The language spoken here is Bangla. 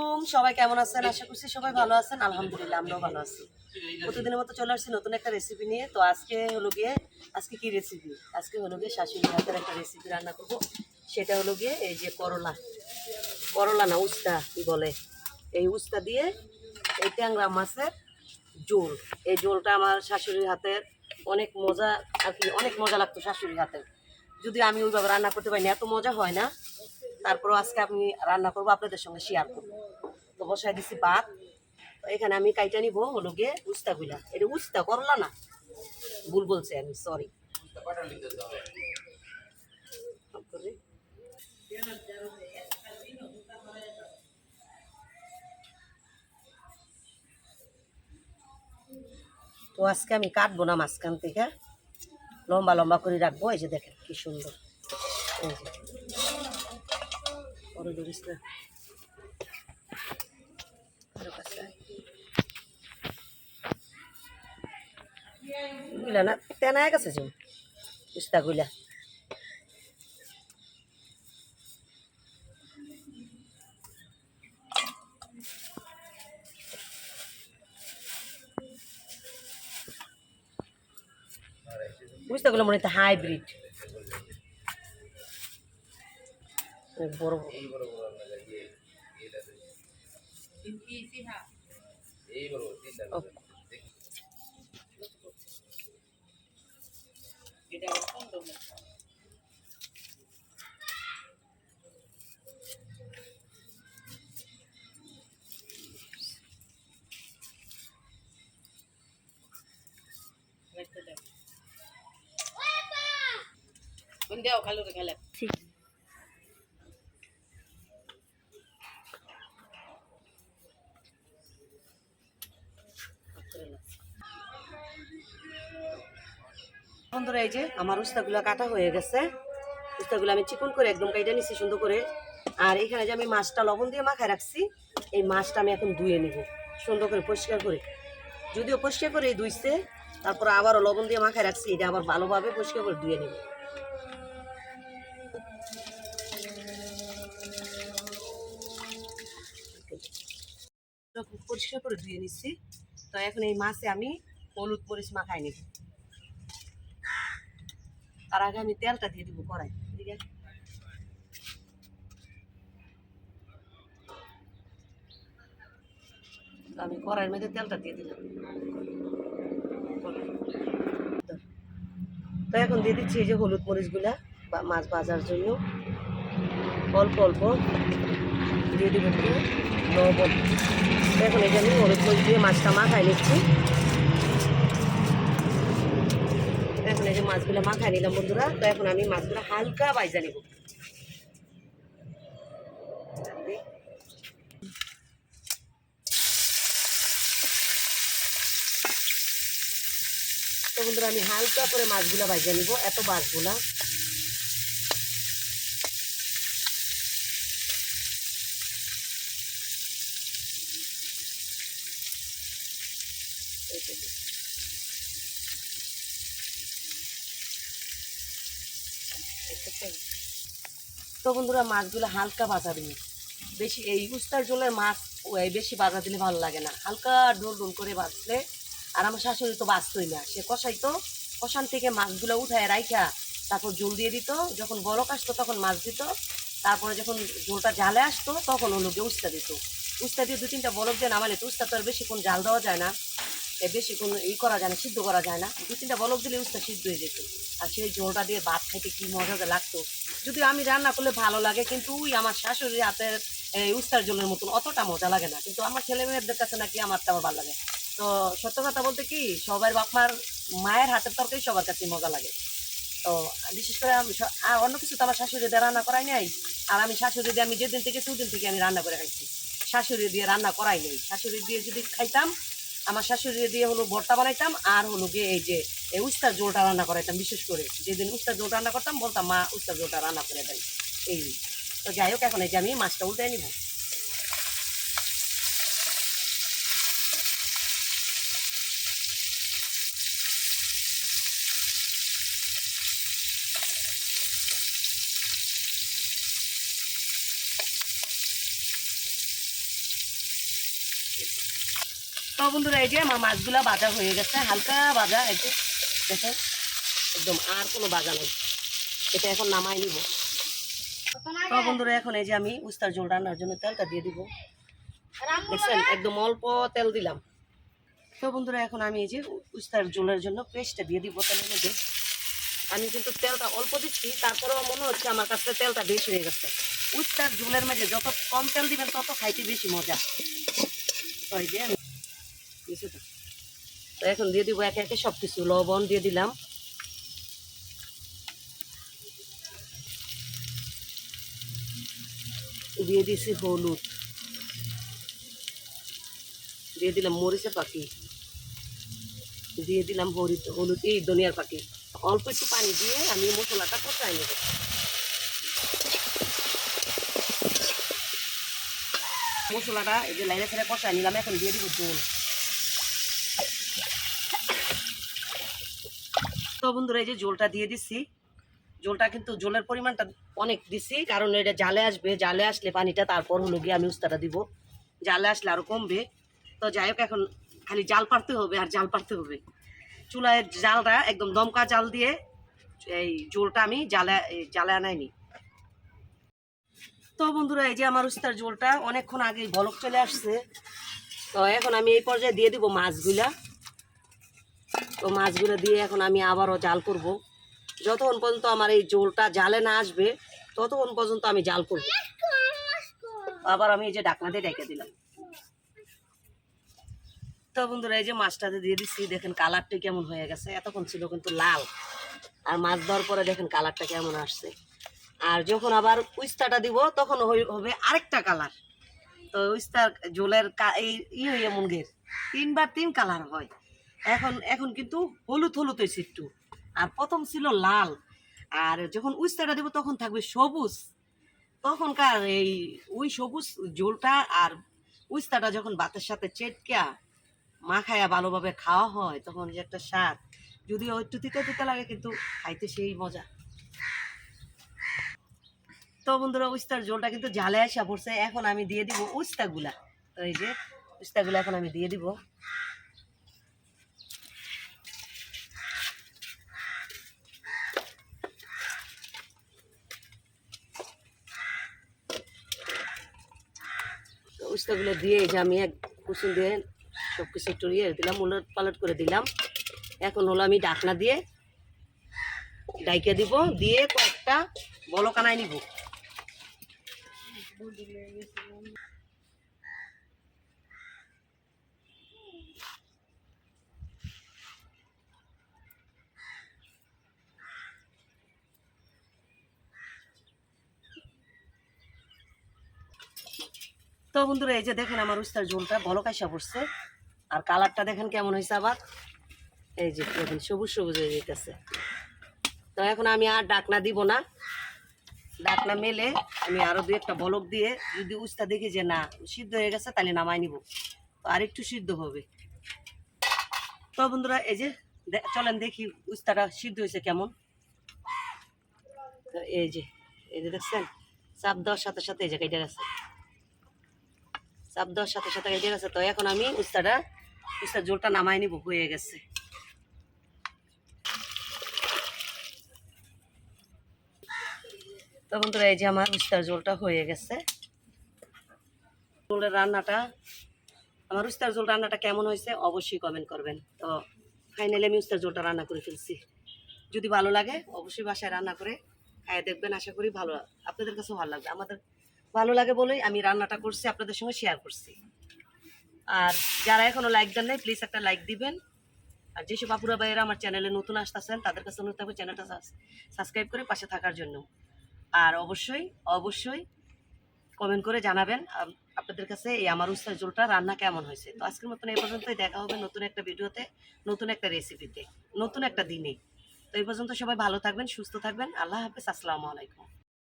আলাইকুম, সবাই কেমন আছেন? আশা করছি সবাই ভালো আছেন। আলহামদুলিল্লাহ আমরাও ভালো আছি। প্রতিদিনের মতো চলে আসছি নতুন একটা রেসিপি নিয়ে। তো আজকে কি রেসিপি? আজকে হলো গিয়ে শাশুড়ি হাতের একটা রেসিপি রান্না করব। সেটা হলো গিয়ে এই যে করলা না উস্তা কি বলে, এই উস্তা দিয়ে এই ট্যাংরা মাছের ঝোল। এই ঝোলটা আমার শাশুড়ির হাতের অনেক মজা, আর কি অনেক মজা লাগতো শাশুড়ির হাতের। যদি আমি ওইভাবে রান্না করতে পারি না, এত মজা হয় না। তারপরও আজকে আমি রান্না করবো, আপনাদের সঙ্গে শেয়ার করবো। তো বসাই দিছি ভাত। এখানে আমি কাইটা নিব হলো গিয়ে উস্তাগুলা। এটা উস্তা, করলা না, ভুল বলছি আমি, সরি। তো আজকে আমি কাটবো না, মাঝখান থেকে লম্বা লম্বা করে রাখবো। এই যে দেখেন কি সুন্দর, এই যে বড় ধরিস না, গুলা না তেনায় গেছে যে উস্তাগুলা। উস্তাগুলো মনে হচ্ছে হাইব্রিড, বড় বড়। ঠিক বন্ধুরা, এই যে আমার উস্তাগুলো কাটা হয়ে গেছে। উস্তাগুলো আমি চিকন করে একদম কাইটা নিচ্ছি সুন্দর করে। আর এখানে যে আমি মাছটা লবণ দিয়ে মাখায় রাখছি, এই মাছটা আমি এখন ধুয়ে নিব সুন্দর করে, পরিষ্কার করে। যদিও পরিষ্কার করে ধুইছে, তারপর আবারও লবণ দিয়ে মাখায় রাখছি, এটা আবার ভালোভাবে পরিষ্কার করে ধুয়ে নিব। পরিষ্কার করে ধুয়ে নিচ্ছি। তো এখন এই মাছে আমি হলুদ মরিচ মাখায় নিব। তার আগে আমি তেলটা দিয়ে দিব কড়াই, ঠিক আছে? আমি কড়াইয়ের মধ্যে তেলটা দিয়ে দিলাম। তো এখন দিয়ে দিচ্ছি এই যে হলুদ মরিচগুলা মাছ ভাজার জন্য। অল্প অল্প দিয়ে দিব একটু লবণ। তো এখন এই যে আমি হলুদ মরিচ দিয়ে মাছটা মাখাই নিচ্ছি। এখন এই যে মাছগুলো মাখাই নিলাম বন্ধুরা। তো এখন আমি মাছগুলো হালকা ভাজা নিব। তো বন্ধুরা আমি হালকা করে মাছগুলো ভাজা নিব, এত ভাজবো না। তো বন্ধুরা মাছগুলো হালকা ভাজা দিন, বেশি এই উস্তার জলের মাছ বেশি ভাজা দিলে ভালো লাগে না, হালকা ডোল ডোল করে ভাজলে। আর আমার শাশুড়ি তো বাঁচতই না, সে কষাইতো, কষান থেকে মাছগুলো উঠায় রাইখা তারপর জল দিয়ে দিত। যখন বলক আসতো তখন মাছ দিত, তারপরে যখন জলটা জালে আসতো তখন হলো গিয়ে উস্তা দিত। উস্তা দিয়ে 2-3টা বলক দিয়ে নামালে তো উস্তা তো আর বেশিক্ষণ জাল দেওয়া যায় না, বেশিক্ষণ করা যায় না, সিদ্ধ করা যায় না। 2-3টা বলক দিলে উস্তা সিদ্ধ হয়ে যেত। আর সেই ঝোলটা দিয়ে ভাত খাইতে কি মজা লাগতো। যদিও আমি রান্না করলে ভালো লাগে, কিন্তু ওই আমার শাশুড়ির হাতের এই উস্তার ঝোলের মতন অতটা মজা লাগে না। কিন্তু আমার ছেলে মেয়েদের কাছে নাকি আমারটা আবার ভালো লাগে। তো সত্য কথা বলতে কি, সবার বাপমার মায়ের হাতের তরকারি সবার কাছে মজা লাগে। তো বিশেষ করে আর অন্য কিছু তো আমার শাশুড়ি দিয়ে রান্না করাই নাই। আর আমি শাশুড়ি দিয়ে আমি যেদিন থেকে দুদিন থেকে আমি রান্না করে খাইছি, শাশুড়ি দিয়ে রান্না করাই নেই। শাশুড়ি দিয়ে যদি খাইতাম, আমার শাশুড়ি দিয়ে হলো ভর্তা বানাইতাম, আর হলো গিয়ে এই যে এই উস্তার ঝোলটা রান্না করাইতাম। বিশেষ করে যেদিন উস্তার ঝোল রান্না করতাম বলতাম, মা উস্তার ঝোলটা রান্না করে দেয়। এই তো যাই হোক, এখন এই যে আমি মাছটা উল্টে নিব। তো বন্ধুরা এই যে আমার মাছগুলা ভাজা হয়ে গেছে, হালকা ভাজা, এই যে দেখেন একদম আর কোনো ভাজা নেই। এটা এখন নামাই নিব। তো বন্ধুরা এখন এই যে আমি উস্তার ঝোল রান্নার জন্য তেলটা দিয়ে দিব। দেখছেন একদম অল্প তেল দিলাম। তো বন্ধুরা এখন আমি এই যে উস্তার ঝোলের জন্য পেস্টটা দিয়ে দিব তেলের মধ্যে। আমি কিন্তু তেলটা অল্প দিচ্ছি, তারপরেও মনে হচ্ছে আমার কাছে তেলটা বেশি হয়ে গেছে। উস্তার ঝোলের মধ্যে যত কম তেল দিবেন তত খাইতে বেশি মজা। তো এই যে আমি তো এখন দিয়ে দিব একে একে সব কিছু। লবণ দিয়ে দিলাম, দিয়ে দিয়েছি হলুদ, দিয়ে দিলাম মরিচের পাখি, দিয়ে দিলাম হলুদ এই ধনিয়ার পাখি। অল্প একটু পানি দিয়ে আমি মশলাটা কষাই নেব। মশলাটা এই যে লাইনে ছেড়ে কষাই নিলাম। এখন দিয়ে দিব ঝোল। তো বন্ধুরা এই যে ঝোলটা দিয়ে দিচ্ছি। ঝোলটা কিন্তু ঝোলের পরিমাণটা অনেক দিচ্ছি, কারণ এটা জালে আসবে। জালে আসলে পানিটা তারপর হলো গিয়ে আমি উস্তাটা দিব। জালে আসলে আরও কমবে। তো যাই হোক এখন খালি জাল পারতে হবে আর জাল পারতে হবে। চুলায় জালটা একদম দমকা জাল দিয়ে এই ঝোলটা আমি জালে আনাইনি। তো বন্ধুরা এই যে আমার উস্তার ঝোলটা অনেকক্ষণ আগে বলক চলে আসছে। তো এখন আমি এই পর্যায়ে দিয়ে দিব মাছগুলা। তো মাছগুলো দিয়ে এখন আমি আবারও জাল করব। যতক্ষণ পর্যন্ত আমার এই ঝোলটা জালে না আসবে ততক্ষণ পর্যন্ত আমি জাল করব। আবার আমি এই যে ঢাকনা দিয়ে ঢেকে দিলাম। তো বন্ধুরা এই যে মাছটাতে দিয়ে দিচ্ছি। দেখেন কালারটা কেমন হয়ে গেছে। এতক্ষণ ছিল কিন্তু লাল, আর মাছ দেওয়ার পরে দেখেন কালারটা কেমন আসছে। আর যখন আবার উস্তাটা দিব তখন হবে আরেকটা কালার। তো উস্তার ঝোলের এই হইয়া মুরগের 3 বার 3 কালার হয়। এখন কিন্তু হলুদ হলুদ হয়েছে একটু, আর প্রথম ছিল লাল। আর যখন উস্তাটা দিব তখন থাকবে সবুজ। তখনকার ওই সবুজ ঝোলটা আর উস্তাটা যখন ভাতের সাথে চেটকা মাখায়া ভালোভাবে খাওয়া হয় তখন যে একটা স্বাদ, যদিও একটু তিতে তিতে লাগে কিন্তু খাইতে সেই মজা। তো বন্ধুরা উস্তার ঝোলটা কিন্তু জালে আসা পড়ছে। এখন আমি দিয়ে দিব উস্তাগুলা। তো এই যে উস্তাগুলা এখন আমি দিয়ে দিব। উস্তাগুলো দিয়ে এই যে আমি এক কুসুম দিয়ে সব কিছু একটু ইয়ে দিলাম, উলট পালট করে দিলাম। এখন হলো আমি ঢাকনা দিয়ে ডাইকে দিব, দিয়ে কয়েকটা বলকানায় নিব। তো বন্ধুরা এই যে দেখেন আমার উস্তার ঝোলটা বলক আইসা পড়ছে, আর কালারটা দেখেন কেমন হয়েছে। আবার এই যে দেখেন সবুজ সবুজ হয়ে যেতেছে। তো এখন আমি আর ঢাকনা দিব না, ঢাকনা মেলে আমি আরো 2-1টা বলক দিয়ে যদি উস্তা দেখি যে না সিদ্ধ হয়ে গেছে তাহলে নামাই নিব। তো আর একটু সিদ্ধ হবে। তো বন্ধুরা এই যে চলেন দেখি উস্তাটা সিদ্ধ হয়েছে কেমন। তো এই যে দেখছেন চাপ দেওয়ার সাথে সাথে এই যে কেটে গেছে, চাপ দেওয়ার সাথে সাথে কেটে গেছে। তো এখন আমি উস্তার ঝোলটা নামাই নিব, হয়ে গেছে। তো বন্ধুরা এই যে আমার উস্তার ঝোলটা হয়ে গেছে। ঝোলের রান্নাটা আমার উস্তার ঝোল রান্নাটা কেমন হয়েছে অবশ্যই কমেন্ট করবেন। তো ফাইনালি আমি উস্তার ঝোলটা রান্না করে ফেলছি। যদি ভালো লাগে অবশ্যই বাসায় রান্না করে খাইয়ে দেখবেন। আশা করি ভালো, আপনাদের কাছেও ভালো লাগবে। আমাদের ভালো লাগে বলেই আমি রান্নাটা করছি, আপনাদের সঙ্গে শেয়ার করছি। আর যারা এখনো লাইক দেন নাই প্লিজ একটা লাইক দিবেন। আর যেসব আপুরা ভাইয়েরা আমার চ্যানেলে নতুন আসতেছেন তাদের কাছে অনুরোধ থাকবে চ্যানেলটা সাবস্ক্রাইব করে পাশে থাকার জন্য। আর অবশ্যই অবশ্যই কমেন্ট করে জানাবেন আপনাদের কাছে এই আমার উস্তার ঝোলটা রান্না কেমন হয়েছে। তো আজকের মতন এই পর্যন্তই। দেখা হবে নতুন একটা ভিডিওতে, নতুন একটা রেসিপিতে, নতুন একটা দিনে। তো এই পর্যন্ত সবাই ভালো থাকবেন, সুস্থ থাকবেন। আল্লাহ হাফেজ, আসসালামু আলাইকুম।